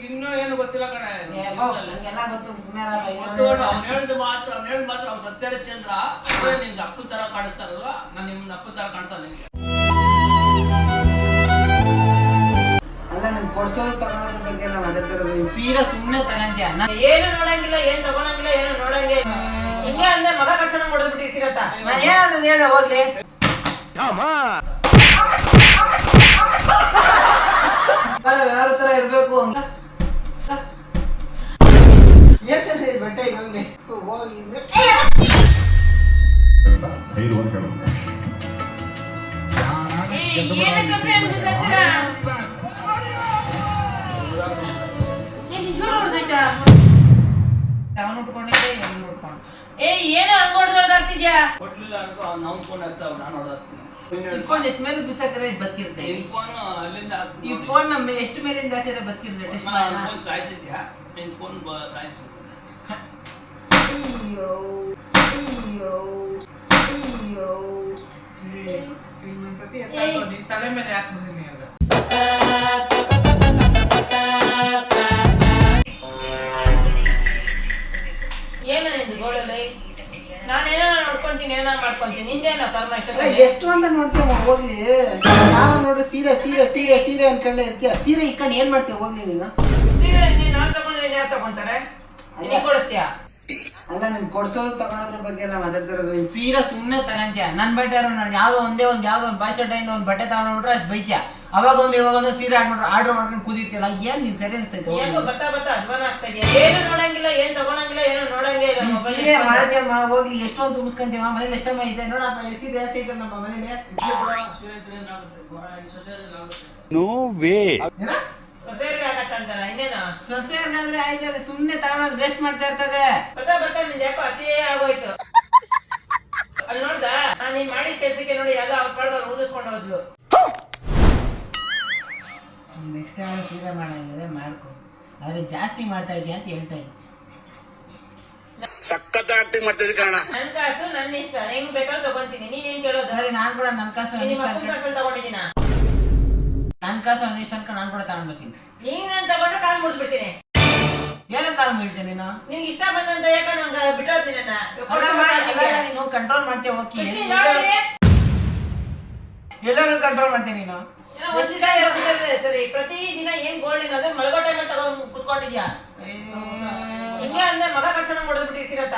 ಇನ್ನೂ ಏನು ಗೊತ್ತಿಲ್ಲ ಕಣೆ. ಎಲ್ಲ ಗೊತ್ತು ಸುಮ್ಮನೆ ಅವ್ನು ಹೇಳಿದ ಮಾತ್ರ ಅವ್ನು ಸತ್ಯಹರಿಶ್ಚಂದ್ರ ನಿಮ್ಗೆ ಅಪ್ಪನ ತರ ಕಾಣಿಸ್ತಾರಲ್ವ, ನಾನು ನಿಮ್ನ ಅಪ್ಪನ ತರ ಕಾಣಿಸ್ತಾನೆ ನಿಮ್ಗೆ. ಅಲ್ಲ ನನ್ ಕೊಡ್ಸೋದು ತಗೊಳೋದ್ರ ಬಗ್ಗೆ ಎಲ್ಲ ಮಾತಾಡ್ತಿರೋದು. ಸೀರೆ ಸುಮ್ಮನೆ ತಗಂತೀಯ? ಏನು ನೋಡಂಗಿಲ್ಲ, ಏನ್ ತಗೊಳಂಗಿಲ್ಲ, ಏನು ನೋಡಂಗೆ ಹಿಂಗೆ ಅಂದ್ರೆ ಮಗ ಕರ್ಷಣೆ ಹೊಡೆದ್ಬಿಟ್ಟು ಇರ್ತೀರತ್ತ. ನಾನು ಏನಂತ ಹೇಳ ಹೋಗ್ಲಿ. ಯಾರ ತರ ಇರ್ಬೇಕು ಅಂತ ಏನ್ ಚೆನ್ನಾಗಿದೆ ಬಟ್ಟೆ. ಈಗ ಹೋಗ್ಲಿ ಹೋಗಿ ಏನೋ ಹಂಗ ಹೊಡೆದಾಗ್ತಿದ್ಯಾ? ಕೊಡ್ಲಿಲ್ಲ ಅನ್ಕೋ, ನಾವು ಫೋನ್ ಹಾಕ್ತಾವ, ನಾನು ಹೊಡೆದಾಕ್ತೀನಿ. ಫೋನ್ ಎಷ್ಟು ಮೇಲೆ ಬಿಸಾಕಿದ್ರೆ ಬದುಕಿರುತ್ತೆ? ನಿನ್ ಫೋನ್ ಅಲ್ಲಿಂದ ಈ ಫೋನ್ ನಮ್ಮ ಎಷ್ಟು ಮೇಲಿಂದ ಹಾಕಿದ್ರೆ ಬದುಕಿರುತ್ತೆ? ಟೆಸ್ಟ್ ಮಾಡೋಣ. ಫೋನ್ ಸಾಯಿಸಿದ್ಯಾ? ನಿನ್ ಫೋನ್ ಸಾಯಿಸಿ. ಅಯ್ಯೋ ಅಯ್ಯೋ ಅಯ್ಯೋ ಇನ್ನೊಂದ್ಸತಿ ನಿನ್ ತಲೆ ಮೇಲೆ ಯಾಕೆ ಬಂದಿನಿ ಆಗ? ಏನ ನಿಂದು ಗೋಳಲ್ಲಿ? ನಾನೇನೋ ನೋಡ್ಕೊಂತೀನಿ, ಏನೋ ಮಾಡ್ಕೊಂತೀನಿ, ನಿಂದೇನೋ ಕರ್ಮ. ಎಷ್ಟು ಅಂತ ನೋಡ್ತೀವ ಹೋಗ್ಲಿ. ಯಾವ ನೋಡ್ರಿ ಸೀರೆ ಸೀರೆ ಸೀರೆ ಸೀರೆ ಅನ್ಕೊಂಡೆ ಇರ್ತೀಯ. ಸೀರೆ ಇಟ್ಕೊಂಡು ಏನ್ ಮಾಡ್ತೀಯ ಹೋಗ್ಲಿ ನೀನು? ನಾನ್ ತಗೊಂಡ್ರೆ ಯಾರು ತಗೊಂತಾರೆ? ನೀನ್ ಕೊಡಿಸ್ತೀಯಾ? ಅಲ್ಲ ನೀನ್ ಕೊಡ್ಸೋದು ತಗೊಳೋದ್ರ ಬಗ್ಗೆ ಎಲ್ಲ ಮಾತಾಡ್ತಿರೋದು. ಸೀರೆ ಸುಮ್ಮನೆ ತಗಂತೀಯ. ನನ್ ಬಟ್ಟೆ ನಾನು ಯಾವ್ದೋ ಒಂದು ಬಾಯ್ ಚಡ್ಡೆಯಿಂದ ಒಂದು ಬಟ್ಟೆ ತಗೊಂಡ್ಬಿಟ್ರೆ ಅಷ್ಟು ಬೈತ್ಯ. ಅವಾಗ ಒಂದು ಸೀರೆ ಆರ್ಡರ್ ಮಾಡ್ಕೊಂಡು ಕೂದಿರ್ತಿಯಲ್ಲ, ಏನ್ ನೀನ್ ಸರಿ ಅನ್ಸ್ತೈತೆ? ಬರ್ತಾ ಅಧ್ವಾನ ಆಗ್ತಾ ಇದೆಯಾ? ಏನು ನೋಡಂಗಿಲ್ಲ, ಏನ್ ತಗೊಳಂಗಿಲ್ಲ, ಏನು ನೋಡಂಗೇ ಇಲ್ಲ. ಸೀರೆ ಮಾಡ್ತೀಯಮ್ಮ ಹೋಗ್ಲಿ. ಎಷ್ಟೊಂದು ತುಂಬಿಸ್ಕೊಂತೀವ ಮನೇಲಿ? ಎಷ್ಟಮ್ಮ ಐತೆ ನೋಡಪ್ಪ, ಸೀರೆ ಜಾಸ್ತಿ ಐತೆ ನಮ್ಮ ಮನೇಲಿ. No way. ಸೊಸೆಯರ್ಗೆ ಆಗತ್ತಂತಾರ, ಇನ್ನೇನು? ಸೊಸೆಯರ್ಗಾದ್ರೆ ಆಯ್ತದೆ, ಸುಮ್ನೆ ತಗೊಳೋದು ವೇಸ್ಟ್ ಮಾಡ್ತಾ ಇರ್ತದೆ. ಬರ್ತಾ ನಿಂದ ಯಾಕೋ ಅತಿಯೇ ಆಗೋಯ್ತು. ಅಲ್ಲಿ ನೋಡ್ದ, ನಾನು ನೀನ್ ಮಾಡಿದ ಕೆಲ್ಸಕ್ಕೆ ನೋಡಿ ಯಾವ್ದೋ ಅವ್ರ ಪಾಡ್ದವ್ರು ಊದಿಸ್ಕೊಂಡು ಹೋದ್ಲು. ನೆಕ್ಸ್ಟ್ ಟೈಮ್ ಸೀರೆ ಮಾಡಂಗಿದ್ರೆ ಮಾಡ್ಕೊ, ಆದ್ರೆ ಜಾಸ್ತಿ ಮಾಡ್ತಾ ಇದೆಯಾ ಅಂತ ಹೇಳ್ತಾ ಇದ್ದೀನಿ. ಸಖತ್ ಆಕ್ಟಿಂಗ್ ಮಾಡ್ತಿದ್ದೆ ಕಾರಣ. ನನ್ ಕಾಸು ನನ್ನ ಇಷ್ಟ, ಹೆಂಗ್ ಬೇಕಾದ್ರೂ ತಗೊಂತೀನಿ. ನೀನೇನ್ ಕೇಳೋದು? ಸರಿ, ನಾನ್ ಕೂಡ ನನ್ ಕಾಸು ಕಾಸಲ್ಲಿ ತಗೊಂಡಿದ್ದೀನ. ನನ್ ಕಾಸು ಇಷ್ಟ ಅನ್ಕೊಂಡು ನಾನ್ ಕೂಡ ತಗೊಂಡ್ಬೇಕಿನಿ. ನೀನ್ ನಾನು ತಗೊಂಡ್ರೆ ಕಾಲ್ ಮುಡ್ಸ್ಬಿಡ್ತೀನಿ. ಏನೋ ಕಾಲ್ ಮುಗಿತೀನಿ ನೀನು? ನಿನ್ಗೆ ಇಷ್ಟ ಬಂದಂತ ಯಾಕೆ ನಂಗೆ ಬಿಟ್ಟೋತೀನಿ. ನೀನು ಕಂಟ್ರೋಲ್ ಮಾಡ್ತೀಯ ಹೋಗಿ. ಎಲ್ಲರೂ ಕಂಟ್ರೋಲ್ ಮಾಡ್ತೀನಿ ನೀನು. ಸರಿ, ಪ್ರತಿ ದಿನ ಏನ್ ಗೋಲ್ಡ್ ಏನದು ಮಲ್ಗೋ ಟೈಮಲ್ಲಿ ತಗೊಂಡ್ ಕುತ್ಕೊಂಡಿದ್ಯಾ? ಹಿಂಗೆ ಅಂದ್ರೆ ಮಗ ಕರ್ಷಣೆ ಹೊಡೆದ್ಬಿಟ್ಟು ಇರ್ತೀರತ್ತ.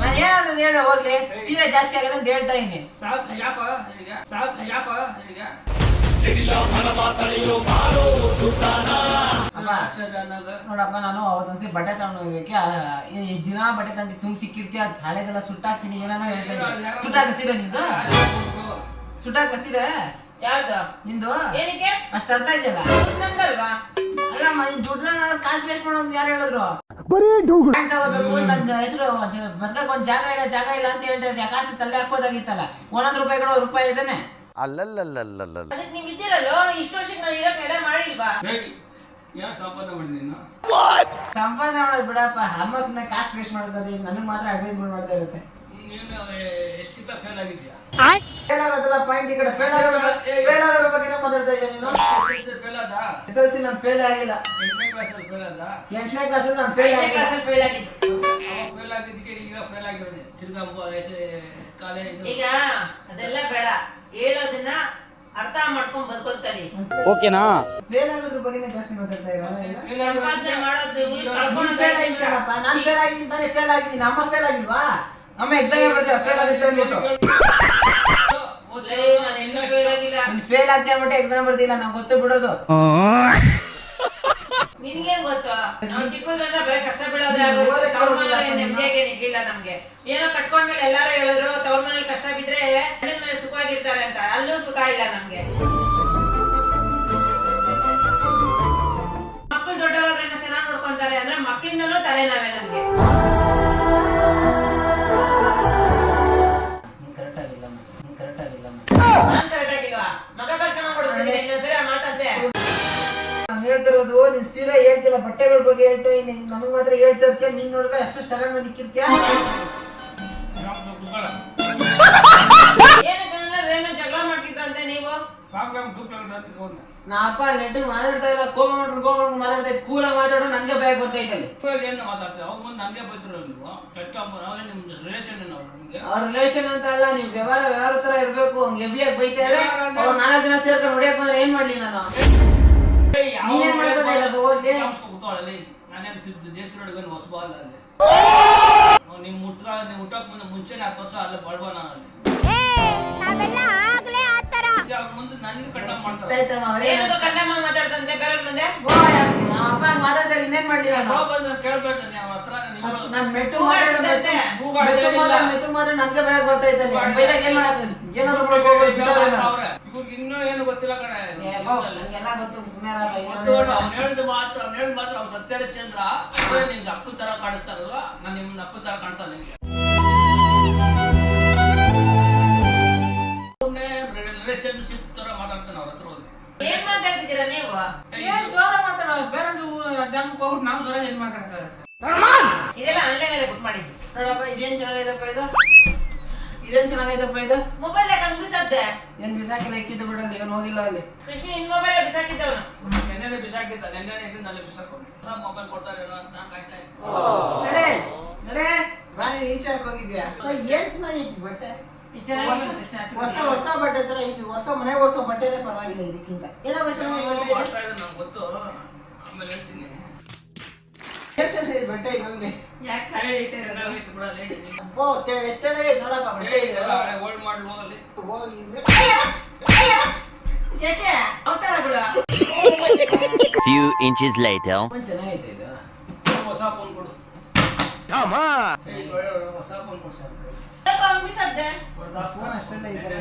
ನಾನು ಏನಂತ ಹೇಳ ಹೋಗ್ಲಿ. ಸೀರೆ ಜಾಸ್ತಿ ಆಗದೆ ಅಂತ ಹೇಳ್ತಾ ಇದೀನಿ. ನೋಡಪ್ಪ, ನಾನು ಅವತ್ತೊಂದ್ಸರಿ ಬಟ್ಟೆ ತಗೊಂಡೋಗಕ್ಕೆ ದಿನ ಬಟ್ಟೆ ತಂದು ತುಂಬ ಸಿಕ್ಕಿರ್ತೀಯ. ಹಳೆದೆಲ್ಲ ಸುಟ್ಟಾಕ್ತೀನಿ ಏನಾನ ಹೇಳ್ತಾ ಇದ್ದೀನಿ. ಸುಟ್ಟಾಕ ಸೀರೆ ನಿಂದು? ಸುಟ್ಟಾಕ ಸೀರೆ ಯಾವ್ದು ನಿಂದು? ಏನಕ್ಕೆ ಅಷ್ಟು ಅರ್ಥ ಇದೆಯಲ್ಲ? ನಂದಲ್ವಾ? ಅಲ್ಲಮ್ಮ, ನೀನ್ ದುಡ್ಡ ಕಾಸು ವೇಸ್ಟ್ ಮಾಡೋದು ಯಾರು ಹೇಳಿದ್ರು? ತಗೋಬೇಕು, ನನ್ನ ಹೆಸರು ಬದ್ಕಕ್ಕೆ ಒಂದ್ ಜಾಗ ಇಲ್ಲ ಅಂತ ಹೇಳ್ತಾ ಕಾಸು ತಲೆ ಹಾಕ್ಬೋದಾಗಿತ್ತಲ್ಲ. 100 ರೂಪಾಯಿ ಕೂಡ ರೂಪಾಯಿ ಇದ್ದಾನೆ. ಅಲ್ಲಲ್ಲಲ್ಲಲ್ಲಲ್ಲ. ಅದಕ್ಕೆ ನೀವ್ ಇದ್ದೀರಲ್ಲೋ, ಇಷ್ಟು ವರ್ಷಕ್ಕೆ ನಾನು ಇರೋಕ್ ನೆಲೆ ಮಾಡಿಲ್ವಾ? ಸಂಪಾದನೆ ಮಾಡಿ ನೀನು ಸಂಪಾದನೆ ಮಾಡೋದು ಬಿಡಪ್ಪ. ಅಮ್ಮ ಸುಮ್ಮನೆ ಕಾಸು ವೇಸ್ಟ್ ಮಾಡೋದು ನನಗೆ ಮಾತ್ರ ಅಡ್ವೈಸ್ ಮಾಡ್ತಾ ಇರುತ್ತೆ. ಎಷ್ಟಿಂತ ಫೇಲ್ ಆಗಿದ್ಯಾ? ಫೇಲ್ ಆಗೋದಲ್ಲ ಪಾಯಿಂಟ್. ಈ ಕಡೆ ಫೇಲ್ ಆಗೋದ್ರ ಬಗ್ಗೆ ಮಾತಾಡ್ತಾ ಇದ್ದೆ ನೀನು. SSLC ನಾನು ಫೇಲ್ ಆಗಿಲ್ಲ. 8ನೇ ಕ್ಲಾಸಲ್ಲಿ ಫೇಲ್ ಆದ. 8ನೇ ಕ್ಲಾಸಲ್ಲಿ ನಾನು ಫೇಲ್ ಆಗಿಲ್ಲ. ಫೇಲ್ ಆಗಿದ್ದು ಫೇಲ್ ಆಗಿದ್ದಕ್ಕೆ ಈಗ ಫೇಲ್ ಆಗಿರೋದೆ. ತಿರ್ಗಾ ಕಾಲೇಜ್ ಈಗ ಅದೆಲ್ಲ ಬೇಡ, ಹೇಳೋದನ್ನ ಅರ್ಥ ಮಾಡ್ಕೊಂಡ್ ಬದುಕೊಳ್ತಾನೆ. ಓಕೆನಾ? ಫೇಲ್ ಆಗೋದ್ರ ಬಗ್ಗೆನೇ ಜಾಸ್ತಿ ಮಾತಾಡ್ತಾ ಇರೋ. ಸಂಪಾದನೆ ಮಾಡೋದು ಫೇಲ್ ಆಗಿದ್ದಾನಪ್ಪ. ನಾನು ಫೇಲ್ ಆಗಿದ್ದಾನೆ, ಫೇಲ್ ಆಗಿದ್ದೀನಿ. ಅಮ್ಮ ಫೇಲ್ ಆಗಿಲ್ವಾ? ಅಮ್ಮ ಎಕ್ಸಾಮ್ ಬರ್ತೀರ ಫೇಲ್ ಆಗುತ್ತೆ ಅಂದ್ಬಿಟ್ಟು. ಫೇಲ್ ಆಗ್ತಾ ಅಂದ್ಬಿಟ್ಟು ಎಕ್ಸಾಮ್ ಬರ್ದಿಲ್ಲ, ನಾವು ಗೊತ್ತು ಬಿಡೋದು. ನಿನ್ಗೇನ್ ಗೊತ್ತು? ನಾವು ಚಿಕ್ಕದ್ರಿಂದ ಬೇರೆ ಕಷ್ಟ ಬೀಳೋದೇ ನೆಮ್ಮದಿಯಾಗೆ ನಿಗ್ಲಿಲ್ಲ ನಮ್ಗೆ. ಏನೋ ಕಟ್ಕೊಂಡ್ಮೇಲೆ ಎಲ್ಲಾರು ಹೇಳಿದ್ರು ತವ್ರ ಮನೇಲಿ ಕಷ್ಟ ಬಿದ್ರೆ ಹೆಣ್ಣಿನ ಮೇಲೆ ಸುಖವಾಗಿರ್ತಾರೆ ಅಂತ. ಅಲ್ಲೂ ಸುಖ ಇಲ್ಲ ನಮ್ಗೆ. ಮಕ್ಕಳು ದೊಡ್ಡವರಾದ್ರೆ ಚೆನ್ನಾಗಿ ನೋಡ್ಕೊಂತಾರೆ ಅಂದ್ರೆ ಮಕ್ಕಳಿಂದಲೂ ತಲೆನೋವೇ ನಮ್ಗೆ. ನಾನ್ ಕರೆಕ್ಟ್ ಆಗಿಲ್ವಾ? ಮಗ ಕರ್ಷಣೆ ಕೊಡ್ತೀನಿ. ಇನ್ನೊಂದ್ಸರಿ ಆ ಮಾತಂತೆ ನಾನು ಹೇಳ್ತಿರೋದು. ನೀನ್ ಸೀರೆ ಹೇಳ್ತಿಲ್ಲ, ಬಟ್ಟೆಗಳ ಬಗ್ಗೆ ಹೇಳ್ತಾ ಇದ್ದೀನಿ. ನನಗ್ ಮಾತ್ರ ಹೇಳ್ತಾ ಇರ್ತೀಯ. ನೀನ್ ನೋಡಿದ್ರೆ ಅಷ್ಟು ಸ್ಟರನ್ ನಿಕ್ಕಿರ್ತೀಯ. ಏನಕ್ಕೆ ಜಗಳ ಮಾಡ್ತಿದ್ರಂತೆ ನೀವು? ನಾ ಅಪ್ಪ ನೆಟ್ಟಿಗೆ ಮಾತಾಡ್ತಾ ಇಲ್ಲ, ಕೋಪ ಮಾಡ್ಕೊಂಡು ಮಾತಾಡ್ತಾ ಇದ್ದು, ಕೂಲಾಗಿ ಮಾತಾಡೋ ನನಗೆ ಭಯ ಗೊತ್ತೈತೆ ಅಲ್ಲಿ. ಇವಾಗ ಏನು ಮಾತಾಡ್ತೀವಿ ಅವ್ರ ಮುಂದೆ ನನಗೆ ಬೈತಿರೋ ನೀವು ಕೆಟ್ಟ ಅವರೇ ನಿಮ್ಮ ರಿಲೇಷನ್ ಅವ್ರು ನಿಮಗೆ ಅವ್ರ ರಿಲೇಷನ್ ಅಂತ ಅಲ್ಲ, ನೀವು ವ್ಯವಹಾರ ತರ ಇರ್ಬೇಕು. ಹಂಗೆ ಹೆವಿಯಾಗಿ ಬೈತಾರೆ. ಅವ್ರು 4 ಜನ ಸೇರ್ಕೊಂಡು ಹೊಡಿಯಕ್ ಬಂದ್ರೆ ಏನ್ ಮಾಡ್ಲಿ ನಾನು? ನೀನೇನ್ ಮಾಡ್ಕೋತಾ ಇಲ್ಲ ಹೋಗ್ಲಿ. ಕೂತಾಳಲ್ಲಿ ನಾನೇನು ಸಿದ್ಧ ದೇಶದೊಳಗೆ ಹೊಸಬ ಅಲ್ಲ ಅಲ್ಲಿ ನಿಮ್ಮ ಹುಟ್ಟೋಕ್ ಮುಂಚೆನೆ 10 ವರ್ಷ ಅಲ್ಲೇ ಬಳ್ಬ ನಾನು ಅಲ್ಲಿ ಮುಂದೆ ನನಗೆ ಕಟ್ಟ ಮಾಡ್ತಾರೆ. ಏನದು ಕಂಡಮ್ಮ ಮಾತಾಡ್ತಂತೆ ಬೇರೆಯವ್ರ ಮುಂದೆ? ನಮ್ಮ ಅಪ್ಪ ಮಾತಾಡ್ತಾರೆ, ಇನ್ನೇನ್ ಮಾಡ್ಲಿ ನಾನು? ಕೇಳ್ಬೇಡ್ರಿ ನೀವು ಹತ್ರ ನಾನ್ ಮೆಟ್ಟು ಮಾತಾಡೋ ಮೆತ್ತು ಮಾತಾಡ ನನ್ಗೆ ಭಯ ಗೊತ್ತೈತೆ. ಬೈದಾಗ ಏನ್ ಮಾಡಕ್ ಏನಾದ್ರು ಮಾಡ್ಕೋಬೋದು ಬಿಟ್ಟೋದ್ರೆ ನಾನು. ಇವಾಗ ಇನ್ನೂ ಏನು ಗೊತ್ತಿಲ್ಲ ಕಣೆ ನಂಗೆಲ್ಲ ಗೊತ್ತು, ಸುಮ್ಮನೆ ಅವ್ನು ಹೇಳಿದ ಮಾತ್ರ ಅವ್ನು ಸತ್ಯಹರಿಶ್ಚಂದ್ರ ಅವರೇ ನಿಮ್ಗೆ ಅಪ್ಪನ ತರ ಕಾಣಿಸ್ತಾರಲ್ವ, ನಾನು ನಿಮ್ನ ಅಪ್ಪನ ತರ ಕಾಣಿಸಲ್ಲ ನಿಮ್ಗೆ. ರಿಲೇಶನ್ಶಿಪ್ ತರ ಮಾತಾಡ್ತಾನೆ ಅವ್ರ ಹತ್ರ ಹೋಗಿ. ಏನ್ ಮಾತಾಡ್ತಿದ್ದೀರಾ ನೀವು? ಏನ್ ಜೋರ ಮಾತಾಡೋ, ಬೇರೆ ಜಂಪ್ ಹೋಗ್ಬಿಟ್ಟು ನಾವು ಜೋರ ಏನ್ ಮಾತಾಡ್ತಾರೆ? ಇದೆಲ್ಲ ಆನ್ಲೈನ್ ಅಲ್ಲಿ ಬುಕ್ ಮಾಡಿದ್ವಿ. ನೋಡಪ್ಪ, ಇದೇನ್ ಚೆನ್ನಾಗೈತಪ್ಪ ಇದು, ಇದೇನ್ ಚೆನ್ನಾಗೈತಪ್ಪ ಇದು. ಮೊಬೈಲ್ ಯಾಕೆ ಬಿಸಾಕ್ದೆ? ಏನ್ ಬಿಸಾಕಿಲ್ಲ, ಇಕ್ಕಿದ್ದು ಬಿಡಲ್ಲ, ಇವನು ಹೋಗಿಲ್ಲ ಅಲ್ಲಿ. ಕೃಷ್ಣ ನಿನ್ ಮೊಬೈಲ್ ಬಿಸಾಕಿದ್ದವನು. ನೆನ್ನೆ ಬಿಸಾಕಿದ್ದ, ನೆನ್ನೆ ಅಲ್ಲೇ ಬಿಸಾಕೊಂಡು ಮೊಬೈಲ್ ಕೊಡ್ತಾರೇನೋ ಅಂತ ನಾನು ಕಾಯ್ತಾ ಇದ್ದೆ. ನಡೆ ನಡೆ ಬಾ, ನೀನ್ ಈಚೆ ಹಾಕಿ ಹೋಗಿದ್ಯಾ? ಏನ್ ಚೆನ್ನಾಗೈತಿ ಬಟ್ಟೆ, ವರ್ಷ ಬಟ್ಟೆ ತರ ಐತಿ. ಮನೆ ವರ್ಷ ಬಟ್ಟೆನೇ ಪರವಾಗಿಲ್ಲ ಇದಕ್ಕಿಂತ. ಏನಪ್ಪ ಚೆನ್ನಾಗಿ ಬಟ್ಟೆ ಇದೆ, ಮಾಡ್ತಾ ಇದ್ದೆ ನಂಗೆ ಗೊತ್ತು, ಆಮೇಲೆ ಹೇಳ್ತೀನಿ. ಏನ್ ಚೆನ್ನಾಗಿದೆ ಬಟ್ಟೆ ಇವಾಗ್ಲಿ. ಯಾಕೆ ಕಾಯಿ ಹಿಡಿತೀರ? ಚೆನ್ನಾಗೈತೆ ಬಿಡಲ್ಲಿ. ಅಪ್ಪೋ ಎಷ್ಟು ಚೆನ್ನಾಗೈತೆ ನೋಡಪ್ಪ ಬಟ್ಟೆ ಇದು. ಓಲ್ಡ್ ಮಾಡಲ್ ಹೋಗಲ್ಲಿ ಹೋಗಿ ಯಾಕೆ ಅವತಾರ ಬಿಡು. Few inches later. ಚೆನ್ನಾಗೈತೆ ಇದು. ಹೊಸ ಫೋನ್ ಕೊಡು. ಹೊಸ ಫೋನ್ ಕೊಡು ಸರ್. ಯಾಕೆ ಅವ್ನು ಬಿಸಾಕ್ದೆ? ಫೋನ್ ಅಷ್ಟೆಲ್ಲ ಇದೆ.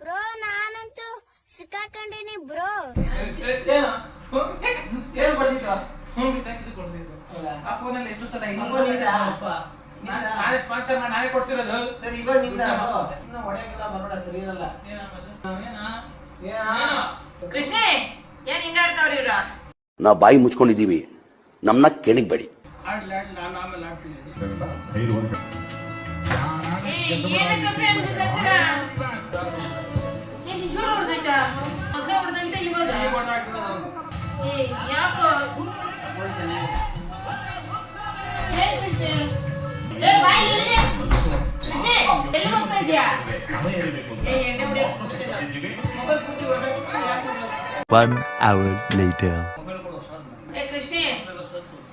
ಬ್ರೋ ನಾನಂತೂ ಸಿಕ್ಕಾಕೊಂಡಿನಿ ಬ್ರೋ. ಏನು ಏನು ಬರ್ದಿತ್ತು? ಫೋನ್ ಬಿಸಾಕಿದ್ದು ಕೊಡ್ತಿದ್ದು. ಹೌದಾ? ಆ ಫೋನಲ್ಲಿ ಎಷ್ಟು ಸಲ ಆ ಫೋನ್ ಇದಾ? ನಾನೇ ಸ್ಪಾನ್ಸರ್ ಮಾಡಿ ನಾನೇ ಕೊಡ್ಸಿರೋದು. ಸರಿ ಇವಾಗ ನಿಂದ ಇನ್ನು ಹೊಡೆಯಕ್ಕೆಲ್ಲ ಬರೋಣ, ಸರಿ ಇರಲ್ಲ. ಕೃಷ್ಣ ಏನ್ ಹಿಂಗಾಡ್ತಾವ್ರಿ ಇವ್ರು? ನಾವು ಬಾಯಿ ಮುಚ್ಕೊಂಡಿದ್ದೀವಿ, ನಮ್ಮನ್ನ ಕೆಣಿಗ್ಬೇಡಿ. ಆಡ್ಲಿ ನಾನು ಆಮೇಲೆ ಆಡ್ತೀನಿ. ಏನಕ್ಕೆ ಹಂಗ್ ಬಿಸಾಕ್ತೀರಾ? ಏನ್ ನಿಜವಾಗ್ಲೂ ಹೊಡ್ದೈತಾ? ಮೊದ್ಲೇ ಹೊಡ್ದೈತೆ ಇವಾಗ? ಯಾಕೋ? ಏನ್ ಕೃಷ್ಣ? ಕೃಷ್ಣ ಎಲ್ಲಿ ಹೋಗ್ತಾ ಇದ್ಯಾ? ಎಣ್ಣೆ ಹೊಡಿಯಕ್ ಹೋಗ್ತಿಲ್ಲ. ಮೊಬೈಲ್ ಪೂರ್ತಿ ಹೊಡ್ದೈತೆ. 1 hour later. ಮೊಬೈಲ್ ಕೊಡು ಹೊಸದು. ಕೃಷ್ಣ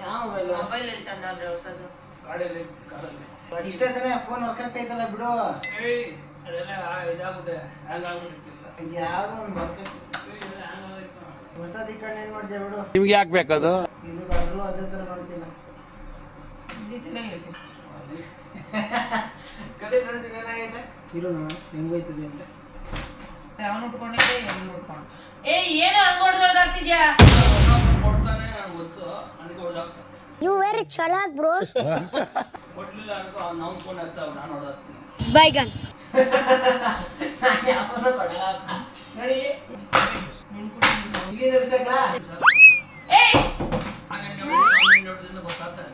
ಯಾವ ಮೊಬೈಲ್? ಮೊಬೈಲ್ ಹೇಳ್ತಂದ್ರೆ ಹೊಸದು. ಗಾಡಿಯಲ್ಲಿ ಕಾರಲ್ಲಿ. ಇಷ್ಟೇ ತಾನೇ ಫೋನ್ ವರ್ಕ್ ಆಗ್ತೈತಲ್ಲ ಬಿಡು. ಅದೆಲ್ಲ ಇದಾಗುತ್ತೆ, ಹ್ಯಾಂಗ್ ಆಗ್ಬಿಟ್ಟಿಲ್ಲ. ಯಾವ್ದೋ ಒಂದು ವರ್ಕ್ ಹೊಸದಿ ಕಣ್ಣು ಏನ್ ಮಾಡ್ತೀಯ ಬಿಡು. ನಿಮ್ಗೆ ಯಾಕೆ ಬೇಕದು? ಇದು ಬರ್ಲು ಅದೇ ತರ ಮಾಡ್ತಿಲ್ಲ. ಕಡೆ ನೋಡ್ತೀನಿ ಏನಾಗೈತೆ ಇರು ಹೆಂಗೋಯ್ತದೆ ಅಂತ. ಅವನು ಉಟ್ಕೊಂಡಿದ್ದೆ ಇವನು ಉಟ್ಕೊಂಡು. ಏನೋ ಹಂಗ್ ಹೊಡ್ದೊಡ್ದಾಗ್ತಿದ್ಯಾ? ಕೊಡ್ತಾನೆ ನನಗೆ ಗೊತ್ತು, ಅದಕ್ಕೆ ಹೊಡೆದಾಗ್ತಾನೆ. ಯು ವೆರಿ ಚಲಾಕ್ ಬ್ರೋ. ಕೊಡ್ಲಿಲ್ಲ ಅನ್ಕೋ, ನಾವು ಫೋನ್ ಹತ್ತಾವ, ನಾನು ಹೊಡೆದಾಗ್ತೀನಿ. ಬೈಗನ್. ಯಾವನೋ ಕೊಡಲ್ಲ ನೋಡಿ. ಇಲ್ಲಿಂದ ಬಿಸಾಕ್ಲಾ? ನೋಡಿದ್ರೆ ಗೊತ್ತಾಗ್ತಾನೆ.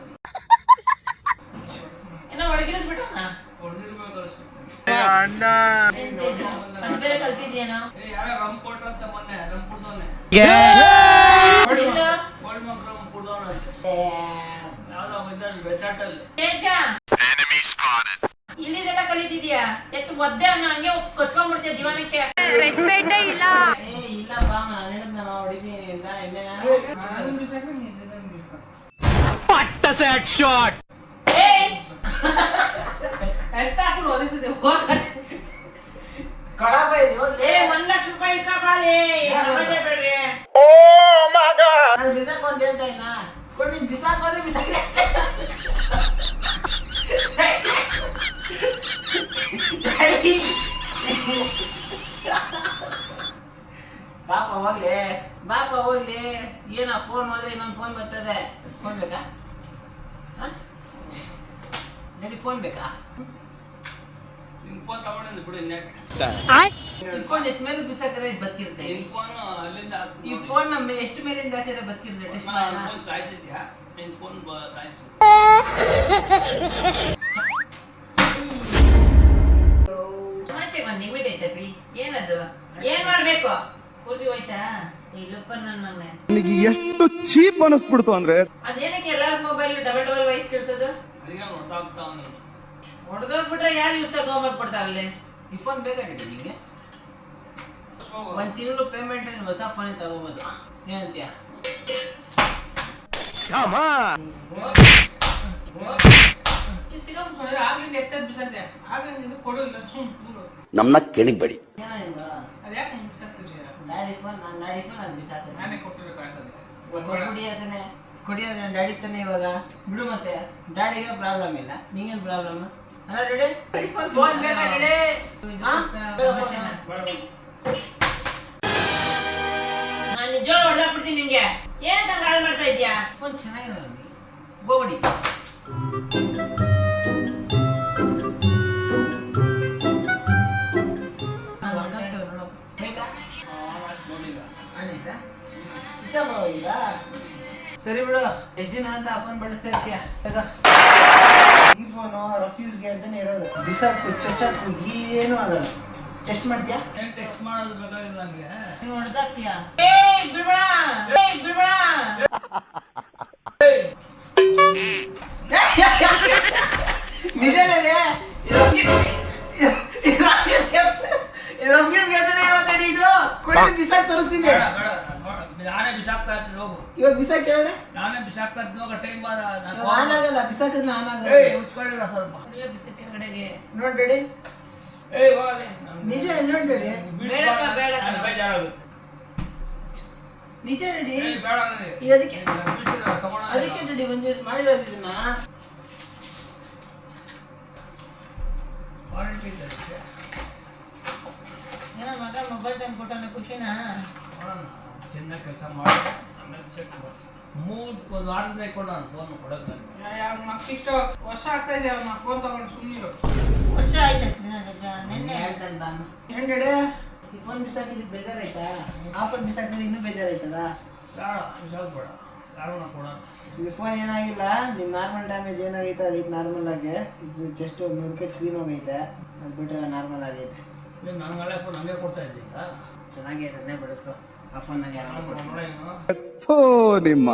ಏನೋ ಹೊಡಗಿಡಿದ್ ಬಿಟ್ಟವನ? ಹೊಡೆದಿರ್ಬೇಕು ಅನಿಸ್ತು. ಬೇರೆ ಕಲ್ತಿದ್ಯೇನೋ? ಯಾರ ರಮ್ ಕೊಟ್ರಂತ ಮೊನ್ನೆ ರಮ್ ಕುಡ್ದವನೆ, ಇಲ್ಲ. ಗೋಲ್ಡ್ ಮಗ್ ರಮ್ ಕುಡ್ದವನ ಯಾವ್ದೋ ರೆಸಾರ್ಟ್ ಅಲ್ಲಿ. ಇಲ್ಲಿದೆಲ್ಲ ಕಲಿತಿದ್ಯಾ? ಎತ್ತು ಒದ್ದೆ ಅನ್ನೋ ಹಂಗೆ ಕಚ್ಕೊಂಡ್ಬಿಡ್ತೀಯ ದಿವಾನಕ್ಕೆ. ರೆಸ್ಪೆಕ್ಟೇ ಇಲ್ಲ. ಏ ಇಲ್ಲ ಬಾ, ನಾನು ಹೇಳಿದ್ ನಮ್ಮ ಹೊಡಿತೀನಿ ಇಲ್ಲ ಎಣ್ಣೆನ. ಅದನ್ನ ಬಿಸಾಕಿ ನೀನ್ ಇದನ್ನ ಬಿಸಾಕು. ಎಂತ ಹಾಕೊಂಡು ಓದಿತಿದ್ದೆ ಕೊಡಪ್ಪ ಇದು ಹೋಗ್ಲಿ. 1 ಲಕ್ಷ ರೂಪಾಯಿ ಇಕ್ಕಬಾರಿ. ನಮಗೆ ಬೇಡ್ರಿ. ನಾನು ಬಿಸಾಕು ಅಂತ ಹೇಳ್ತಾ ಇನ್ನ ಕೊಡ್, ನೀನ್ ಬಿಸಾಕೋದೇ ಬಿಸಾಕಿ. ಬಾಪ ಹೋಗ್ಲಿ, ಬಾಪ ಹೋಗ್ಲಿ. ಏನ ಫೋನ್ ಮಾಡಿದ್ರೆ ಇನ್ನೊಂದು ಫೋನ್ ಬರ್ತದೆ. ಫೋನ್ ಬೇಕಾ? ನನಗೆ ಫೋನ್ ಬೇಕಾ? ನಿನ್ ಫೋನ್ ತಗೊಂಡಿದ್ದು ಬಿಡು, ಇನ್ಯಾಕೆ ಈ ಫೋನ್ ಎಷ್ಟು ಮೇಲೆ ಬಿಸಾಕಿದ್ರೆ ಬದುಕಿರುತ್ತೆ? ನಿನ್ ಫೋನ್ ಅಲ್ಲಿಂದ ಈ ಫೋನ್ ನಮ್ಮ ಎಷ್ಟು ಮೇಲಿಂದ ಹಾಕಿದ್ರೆ ಬದುಕಿರುತ್ತೆ? ಟೆಸ್ಟ್ ಮಾಡೋಣ. ಫೋನ್ ಸಾಯಿಸಿದ್ಯಾ? ನಿನ್ ಫೋನ್ ಸಾಯಿಸು. ಹೋಯ್ತಾ ಪ್ರೀ? ಏನದು? ಏನ್ ಮಾಡ್ಬೇಕು? ಪೂರ್ತಿ ಹೋಯ್ತಾ? ಇಲ್ಲಪ್ಪ ನನ್ ಮಗನೆ. ನನಗೆ ಎಷ್ಟು ಚೀಪ್ ಅನಿಸ್ಬಿಡ್ತು ಅಂದ್ರೆ ಅದೇನಕ್ಕೆ ಎಲ್ಲಾರ ಮೊಬೈಲ್ ಡಬಲ್ ವಾಯ್ಸ್ ಕೇಳಿಸೋದು? ಅದಕ್ಕೆ ಹೊರಟಾಗ್ತಾ ಹೊಡೆದೋಗ್ಬಿಟ್ರೆ ಯಾರು ಇವ್ ತಗೊಂಡ್ ಕೊಡ್ತಾರಲ್ಲಿ? ಈ ಫೋನ್ ಬೇಕಾಗಿದೆ ನಿಂಗೆ? ಒಂದ್ ತಿಂಗಳು ಪೇಮೆಂಟ್ ಹೊಸ ಫೋನ್ ತಗೋಬಹುದು. ಏನಂತೀಯ? ಆಗ್ಲಿಂದ ಎತ್ತದ್ ಬಿಸಾಕ್ದೆ. ಆಗ್ಲಿಂದ ಕೊಡು ಇಲ್ಲ ಸುಮ್ರು. ನಮ್ಮನ್ನ ಕೆಣಿಗ್ಬೇಡಿ. ಅದ್ಯಾಕೆ ಬಿಸಾಕ್ತಿದ್ಯಾ? ಡ್ಯಾಡಿ ಫೋನ್ ಅದು ಬಿಸಾಕ್ತದೆ. ನಾನೇ ಕೊಟ್ಟಿರೋ ಕಾಸಲ್ಲಿ. ಕುಡಿಯೋದನ್ನ ಡ್ಯಾಡಿ ತಾನೆ ಇವಾಗ. ಬಿಡು ಮತ್ತೆ ಡ್ಯಾಡಿಗೆ ಪ್ರಾಬ್ಲಮ್ ಇಲ್ಲ, ನಿಂಗೇನ್ ಪ್ರಾಬ್ಲಮ್ ಅಲ್ಲ ಡ್ಯಾಡಿ? ಫೋನ್ ಬೇಕಾ ಡ್ಯಾಡಿ? ನಾನು ನಿಜ ಹೊಡೆದಾಕ್ಬಿಡ್ತೀನಿ ನಿಂಗೆ. ಏನಂತ ಹಾಳು ಮಾಡ್ತಾ ಇದ್ಯಾ? ಫೋನ್ ಚೆನ್ನಾಗಿದೆ ಗೋಬಡಿ. ಸರಿ ಬಿಡು, ಎಷ್ಟು ದಿನ ಅಂತ ಫೋನ್ ಬಳಸ್ತಾ ಇರ್ತೀಯ? ಈ ಫೋನು ರಫ್ಯೂಸ್ಗೆ ಅಂತಾನೆ ಇರೋದು. ಬಿಸಾಕು ಚಚಾಕು ಏನು ಆಗಲ್ಲ. ಟೆಸ್ಟ್ ಮಾಡ್ತೀಯಾ? ಟೆಸ್ಟ್ ಮಾಡೋದು ಬೇಕಾಗಿಲ್ಲ ನನಗೆ. ನೀನು ಹೊಡೆದಾಕ್ತೀಯಾ? ಬಿಡ್ಬೇಡ ಬಿಡ್ಬೇಡ. ನಿಜ ನೋಡಿ, ರಫ್ಯೂಸ್ಗೆ ಅಂತಾನೆ ಇರೋದು. ಇದು ಕೊಡಿ ಬಿಸಾಕ್ ತೋರಿಸ್ತೀನಿ. ಬೇಡ ಬೇಡ ನಾನೇ ಬಿಸಾಕ್ತಾ ಇರ್ತೀನಿ ಹೋಗು. ಇವಾಗ ಬಿಸಾಕ್ ಹೇಳ. ನಾನೇ ಬಿಸಾಕ್ತಾ ಇರ್ತೀನಿ ಹೋಗ. ಟೈಮ್ ಆನ್ ಆಗಲ್ಲ, ಬಿಸಾಕಿದ್ರೆ ಆನ್ ಆಗಲ್ಲ. ಉಚ್ಕೊಂಡಿಲ್ಲ ಸ್ವಲ್ಪ. ಕಡೆಗೆ ನೋಡ್ ಡ್ಯಾಡಿ, ನಿಜ ನೋಡ್ ಡ್ಯಾಡಿ, ಬೇಡಪ್ಪ, ಬೇಡ. ಬೇಜಾರಾಗುತ್ತೆ. ನಿಜ ಡ್ಯಾಡಿ. ಬೇಡ ನನಗೆ. ಅದಕ್ಕೆ ಅದಕ್ಕೆ ಡ್ಯಾಡಿ ಬಂದಿರ್ ಮಾಡಿರೋದು ಇದನ್ನ. ಏನೋ ಮಗ ಮೊಬೈಲ್ ತಂದು ಕೊಟ್ಟಾನೆ, ಖುಷಿನಾ? ಚೆನ್ನಾಗಿ ಕೆಲಸ ಮಾಡಿ ಆಮೇಲೆ ಚೆಕ್ ಮಾಡಿ. ಒಂದು ವಾರದ ಬೇಕು ನಾನು ಫೋನ್ ಕೊಡೋದು ನನಗೆ. ಮಕ್ಕಿಷ್ಟು ವರ್ಷ ಆಗ್ತಾ ಇದೆ ಅವ್ನ ಫೋನ್ ತಗೊಂಡು ಸುಮ್ಮನಿರು. ವರ್ಷ ಆಯ್ತು ನಿನ್ನೆ. ಹೇಳ್ತಾನೆ ನಾನು. ಏನ್ ಡ್ಯಾಡಿ, ಈ ಫೋನ್ ಬಿಸಾಕಿದ್ ಬೇಜಾರಾಯ್ತಾ? ಆ ಫೋನ್ ಬಿಸಾಕಿದ್ರೆ ಇನ್ನೂ ಬೇಜಾರಾಯ್ತದ? ಬೇಡ ಬಿಸಾಕ್ಬೇಡ, ಯಾರು ಕೊಡೋಣ. ಈ ಫೋನ್ ಏನಾಗಿಲ್ಲ, ನಿಮ್ ನಾರ್ಮಲ್ ಡ್ಯಾಮೇಜ್ ಏನಾಗೈತೆ ಅದಕ್ಕೆ ನಾರ್ಮಲ್ ಆಗಿ ಜಸ್ಟ್ ₹100 ಸ್ಕ್ರೀನ್ ಹೋಗೈತೆ. ಅದು ಬಿಟ್ರೆ ನಾರ್ಮಲ್ ಆಗೈತೆ. ನನಗೆಲ್ಲ ಫೋನ್ ಹಂಗೆ ಕೊಡ್ತಾ ಇದ್ದೀಗ. ಚೆನ್ನಾಗೈತೆ, ಅದನ್ನೇ ಬಿಡಿಸ್ಕೊ. ಆ ಫೋನ್ ನಂಗೆ ಥೋ ನಿಮ್ಮ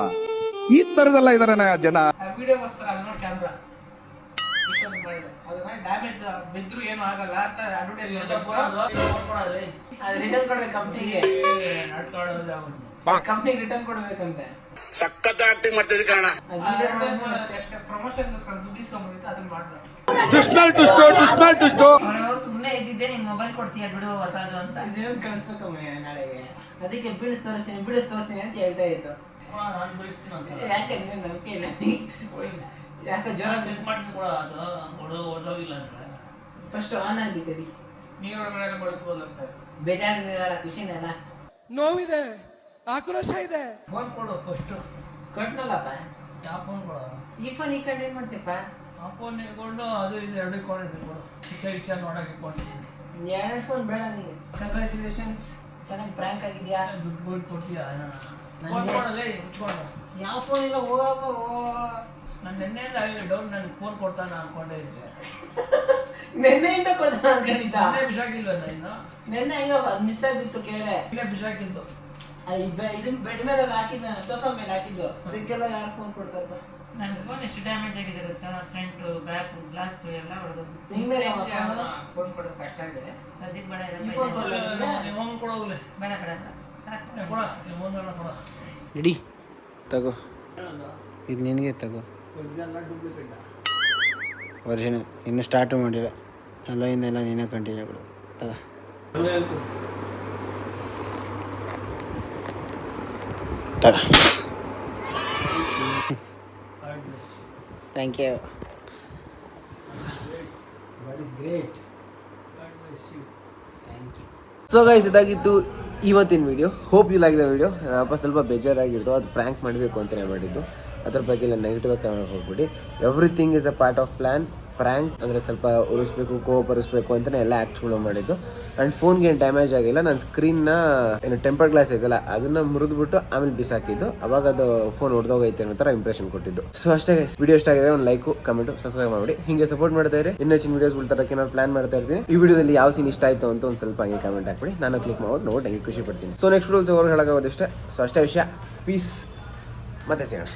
ಈ ತರದೆಲ್ಲ ಇದಾರೆ ಜನ. ವಿಡಿಯೋಗೋಸ್ಕರ ಅಲ್ಲಿ ನೋಡಿ ಕ್ಯಾಮ್ರಾ ಇಷ್ಟೊಂದು ಮಾಡಿದೆ. ಅದನ್ನ ಡ್ಯಾಮೇಜ್ ಬಿದ್ರು ಏನು ಆಗಲ್ಲ ಅಂತ ಅಡ್ವರ್ಟೈಸ್ ಅದು ರಿಟರ್ನ್ ಕೊಡ್ಬೇಕು ಕಂಪ್ನಿಗೆ. ಕಂಪ್ನಿಗೆ ರಿಟರ್ನ್ ಕೊಡ್ಬೇಕಂತೆ. ಸಖತ್ ಆಕ್ಟಿಂಗ್ ಮಾಡ್ತಿದ್ದೆ ಕಾರಣ. ಅಷ್ಟೇ ಪ್ರಮೋಷನ್ ದುಡ್ಡು ಇಸ್ಕೊಂಡ್ಬಿಟ್ಟು ಅದನ್ನ ಮಾಡ್ದೆ. ಸುಮ್ಮನೆ ಇದ್ದಿದ್ದೆ ನಿನ್ ಮೊಬೈಲ್ ಕೊಡ್ತೀಯ ಬಿಡು ಹೊಸದು ಅಂತ. ಇದೇನು ಕಳಿಸ್ಬೇಕಮ್ಮ ನಾಳೆಗೆ. ಅದಕ್ಕೆ ಬಿಡಿಸ್ ತೋರಿಸ್ತೀನಿ ಅಂತ ಹೇಳ್ತಾ ಇತ್ತು. ನಾನು ಬಿಡಿಸ್ತೀನಿ ಒಂದ್ಸಲ. ಯಾಕೆ ನೀವು ನಂಬಿಕೆ ಇಲ್ಲ? ಯಾಕೆ ಜ್ವರ ಚೆಕ್ ಮಾಡ್ತೀನಿ ಕೂಡ ಅದು ಹೊಡೋಗಿಲ್ಲ ಅಂದ್ರೆ ಫಸ್ಟ್ ಆನ್ ಆಗಿದ್ದೀರಿ. ನೀರೊಳಗಡೆ ಬಳಸ್ಬೋದಂತೆ. ಬೇಜಾರಿರಲ್ಲ, ಖುಷಿನಲ್ಲ. ನೋವಿದೆ, ಆಕ್ರೋಶ ಇದೆ. ಫೋನ್ ಕೊಡು ಫಸ್ಟು. ಕಟ್ನಲ್ಲಪ್ಪ ಯಾವ ಫೋನ್ ಕೊಡು? ಈ ಫೋನ್ ಈ ಕಡೆ ಏನ್ ಮಾಡ್ತೀಪ್ಪ? ಆ ಫೋನ್ ಇಟ್ಕೊಂಡು ಅದು ಇದು ಎರಡು ಇಟ್ಕೊಂಡಿದ್ದೀನಿ ಕೊಡು. ಇಚ್ಛೆ ನೋಡಕ್ಕೆ ಇಟ್ಕೊಂಡಿದ್ದೀನಿ. ಎರಡು ಫೋನ್ ಬೇಡ ನೀನು. ಕಂಗ್ರ್ಯಾಚುಲೇಷನ್ಸ್, ಚೆನ್ನಾಗಿ ಪ್ರ್ಯಾಂಕ್ ಆಗಿದ್ಯಾ. ದುಡ್ಡು ದುಡ್ಡು ಕೊಡ್ತೀಯಾ? ಫೋನ್ ಕೊಡಲ್ಲ ಮುಚ್ಕೊಂಡು. ಯಾವ ಫೋನ್ ಇಲ್ಲ ಹೋಗಪ್ಪ ನಾನು ನಿನ್ನೆಯಿಂದ ಡೌನ್ ನನಗೆ ಫೋನ್ ಕೊಡ್ತಾನೆ ಅನ್ಕೊಂಡೇ ಇದ್ದೆ. ನೆನ್ನೆಯಿಂದ ಕೊಡ್ತಾನೆ ಅನ್ಕೊಂಡಿದ್ದ. ನಿನ್ನೆ ಬಿಸಾಕಿಲ್ವಲ್ಲ ಇನ್ನು? ನೆನ್ನೆ ಹೆಂಗ ಅದು ಮಿಸ್ ಆಗಿತ್ತು ಕೇಳೆ. ಇಲ್ಲೇ ಬಿಸಾಕಿದ್ದು. ಇದನ್ನ ಬೆಡ್ ಮೇಲೆ ಹಾಕಿದ್ದ, ಸೋಫಾ ಮೇಲೆ ಹಾಕಿದ್ದು. ಅದಕ್ಕೆಲ್ಲ ಯಾರು ಫೋನ್ ಕೊಡ್ತಾರಪ್ಪ? ನನ್ನ ಫೋನ್ ಎಷ್ಟು ಡ್ಯಾಮೇಜ್ ಆಗಿದೆ ಗೊತ್ತಾ? ಫ್ರಂಟ್ ಬ್ಯಾಕ್ ಗ್ಲಾಸ್ ಎಲ್ಲ ಹೊಡೆದು. ನಿಮ್ಮೇಲೆ ಫೋನ್ ಕೊಡೋದು ಕಷ್ಟ ಇದೆ. ಅದಕ್ಕೆ ಬೇಡ ಈ ಫೋನ್ ಕೊಡಲ್ಲ. ಫೋನ್ ಕೊಡೋಗ್ಲೆ. ಬೇಡ ಬೇಡ ಸಾಕು. ಕೊಡ ಫೋನ್ ಕೊಡ. ಇಡಿ ತಗೋ, ಏನದು? ಇದು ನಿನಗೆ ತಗೋ. ಇದೆಲ್ಲ ಡೂಪ್ಲಿಕೇಟ್. ಒರಿಜಿನಲ್ ಇನ್ನೂ ಸ್ಟಾರ್ಟು ಮಾಡಿಲ್ಲ. ಅಲ್ಲಿಂದೆಲ್ಲ ನೀನೇ ಕಂಟಿನ್ಯೂ ಕೊಡು. ತಗೋ ತಗೋ. Thank you. That is great. Thank you. So guys, ಇದಾಗಿತ್ತು ಇವತ್ತಿನ video. Hope you like the video. ಅಪ್ಪ ಸ್ವಲ್ಪ ಬೇಜಾರಾಗಿರ್ತು, ಅದು ಪ್ರ್ಯಾಂಕ್ ಮಾಡಬೇಕು ಅಂತಲೇ ಮಾಡಿದ್ದು. ಅದ್ರ ಬಗ್ಗೆ ಎಲ್ಲ ನೆಗೆಟಿವ್ ಆಗಿ ತಗೊಳಕ್ಕೆ ಹೋಗ್ಬಿಟ್ಟು everything is a part of plan. Prank ಅಂದರೆ ಸ್ವಲ್ಪ ಉರಿಸ್ಬೇಕು ಕೋಪರಿಸ್ಬೇಕು ಅಂತಲೇ ಎಲ್ಲ ಆ್ಯಕ್ಟ್ಸ್ಗಳು ಮಾಡಿದ್ದು. ಆ್ಯಂಡ್ ಫೋನ್ಗೆ ಏನು ಡ್ಯಾಮೇಜ್ ಆಗಿಲ್ಲ. ನನ್ನ ಸ್ಕ್ರೀನ್ನ ಏನು ಟೆಂಪರ್ ಗ್ಲಾಸ್ ಐತಲ್ಲ ಅದನ್ನು ಮುರಿದ್ಬಿಟ್ಟು ಆಮೇಲೆ ಬಿಸಾಕಿದ್ದು. ಅವಾಗ ಅದು ಫೋನ್ ಹೊಡೆದೋಗೈತೆ ಅನ್ನೋ ಥರ ಇಂಪ್ರೆಷನ್ ಕೊಟ್ಟಿದ್ದು. ಸೊ ಅಷ್ಟೇ ವಿಡಿಯೋ ಇಷ್ಟ ಆಗಿದೆ ಒಂದು ಲೈಕು ಕಮೆಂಟು ಸಬ್ಸ್ಕ್ರೈಬ್ ಮಾಡಿ ಹಿಂಗೆ ಸಪೋರ್ಟ್ ಮಾಡ್ತಾ ಇರಿ. ಇನ್ನೂ ಹೆಚ್ಚಿನ ವೀಡಿಯೋಸ್ಗಳು ತರಕ್ಕೆ ಏನಾದ್ರು ಪ್ಲಾನ್ ಮಾಡ್ತಾ ಇರ್ತೀನಿ. ಈ ವಿಡಿಯೋದಲ್ಲಿ ಯಾವ ಸೀನ್ ಇಷ್ಟ ಆಯಿತು ಅಂತ ಒಂದು ಸ್ವಲ್ಪ ಹಂಗೆ ಕಮೆಂಟ್ ಹಾಕ್ಬಿಡಿ. ನಾನು ಕ್ಲಿಕ್ ಮಾಡಿ ನೋಡಿ ಖುಷಿ ಪಡ್ತೀನಿ. ಸೊ ನೆಕ್ಸ್ಟ್ ವಿಡಿಯೋಸ್ ಅವ್ರು ಹೇಳೋಕ್ಕಾಗೋದಿಷ್ಟೇ. ಸೊ ಅಷ್ಟೇ ವಿಷಯ. ಪೀಸ್ ಮತ್ತೆ ಸಿಗೋಣ.